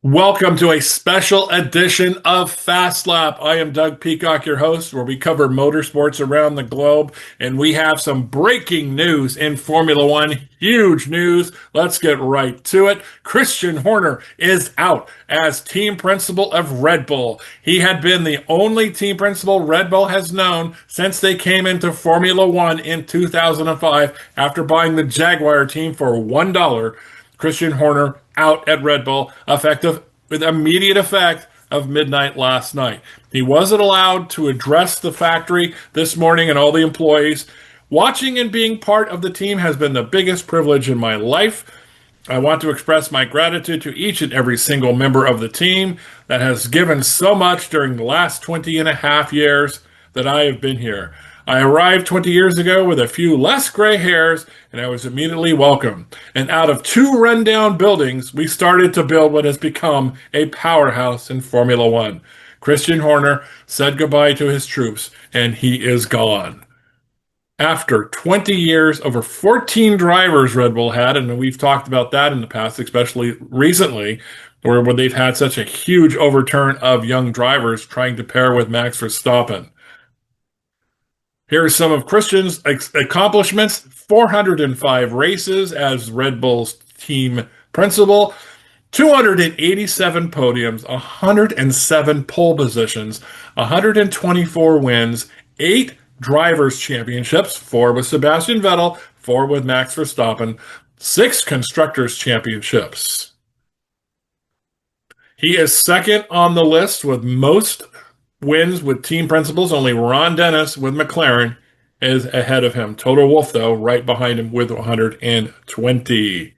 Welcome to a special edition of Fast Lap. I am Doug Peacock, your host, where we cover motorsports around the globe, and we have some breaking news in Formula One. Huge news. Let's get right to it. Christian Horner is out as team principal of Red Bull. He had been the only team principal Red Bull has known since they came into Formula One in 2005 after buying the Jaguar team for $1. Christian Horner out at Red Bull, effective with immediate effect of midnight last night. He wasn't allowed to address the factory this morning and all the employees. Watching and being part of the team has been the biggest privilege in my life. I want to express my gratitude to each and every single member of the team that has given so much during the last 20 and a half years that I have been here. I arrived 20 years ago with a few less gray hairs, and I was immediately welcomed. And out of two rundown buildings, we started to build what has become a powerhouse in Formula One. Christian Horner said goodbye to his troops, and he is gone. After 20 years, over 14 drivers Red Bull had, and we've talked about that in the past, especially recently, where they've had such a huge overturn of young drivers trying to pair with Max Verstappen. Here are some of Christian's accomplishments: 405 races as Red Bull's team principal, 287 podiums, 107 pole positions, 124 wins, 8 drivers' championships, 4 with Sebastian Vettel, 4 with Max Verstappen, 6 constructors' championships. He is second on the list with most wins with team principals. Only Ron Dennis with McLaren is ahead of him. Toto Wolff, though, right behind him with 120.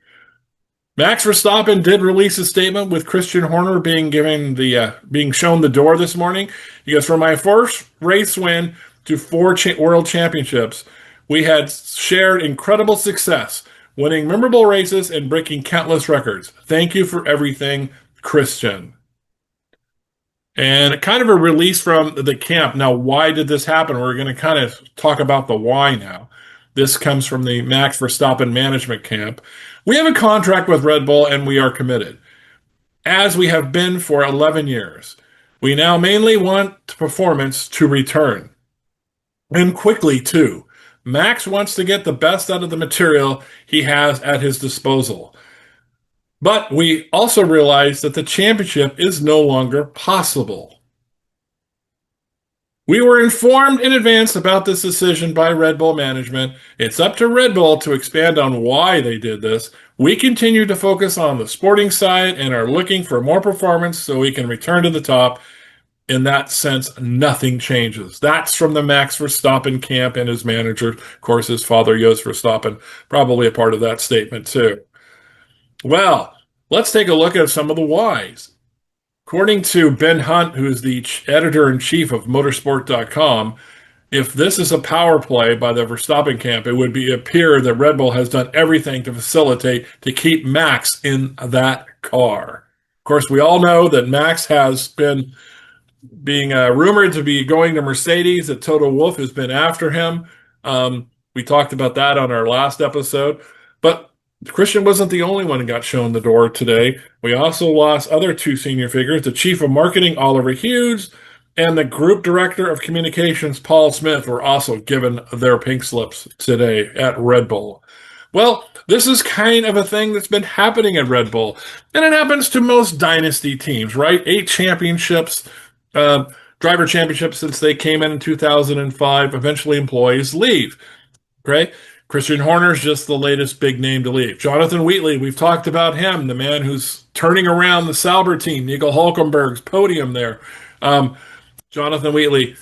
Max Verstappen did release a statement with Christian Horner being shown the door this morning. He goes, "From my first race win to 4 world championships, we had shared incredible success, winning memorable races and breaking countless records. Thank you for everything, Christian." And kind of a release from the camp. Now, why did this happen? We're going to kind of talk about the why now. This comes from the Max Verstappen management camp. "We have a contract with Red Bull and we are committed, as we have been for 11 years. We now mainly want performance to return. And quickly, too. Max wants to get the best out of the material he has at his disposal. But we also realize that the championship is no longer possible. We were informed in advance about this decision by Red Bull management. It's up to Red Bull to expand on why they did this. We continue to focus on the sporting side and are looking for more performance so we can return to the top. In that sense, nothing changes." That's from the Max Verstappen camp and his manager, of course, his father, Jos Verstappen, probably a part of that statement too. Well, let's take a look at some of the whys. According to Ben Hunt, who's the editor-in-chief of motorsport.com, if this is a power play by the Verstappen camp, it would appear that Red Bull has done everything to facilitate to keep Max in that car. Of course, we all know that Max has been being rumored to be going to Mercedes, that Toto Wolff has been after him. We talked about that on our last episode. But Christian wasn't the only one who got shown the door today. We also lost other 2 senior figures. The chief of marketing, Oliver Hughes, and the group director of communications, Paul Smith, were also given their pink slips today at Red Bull. Well, this is kind of a thing that's been happening at Red Bull. And it happens to most dynasty teams, right? 8 championships, driver championships since they came in 2005. Eventually employees leave. Okay? Christian Horner's just the latest big name to leave. Jonathan Wheatley, we've talked about him, the man who's turning around the Sauber team, Nico Hulkenberg's podium there. Jonathan Wheatley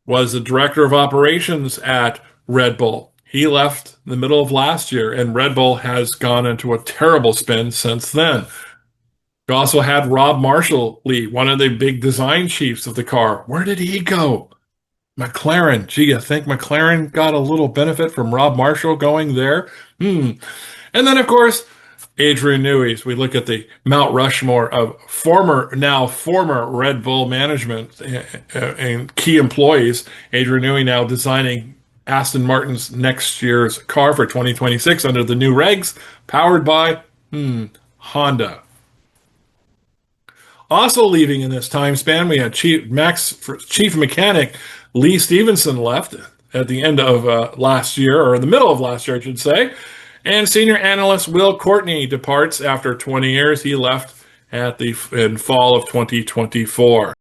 was the director of operations at Red Bull. He left in the middle of last year, and Red Bull has gone into a terrible spin since then. We also had Rob Marshall leave, one of the big design chiefs of the car. Where did he go? McLaren. Gee, I think McLaren got a little benefit from Rob Marshall going there. And then, of course, Adrian Newey. We look at the Mount Rushmore of former Red Bull management and key employees. Adrian Newey now designing Aston Martin's next year's car for 2026 under the new regs, powered by Honda. Also leaving in this time span, we had Chief Mechanic Lee Stevenson left at the end of last year, or in the middle of last year, I should say. And Senior Analyst Will Courtney departs after 20 years. He left in fall of 2024.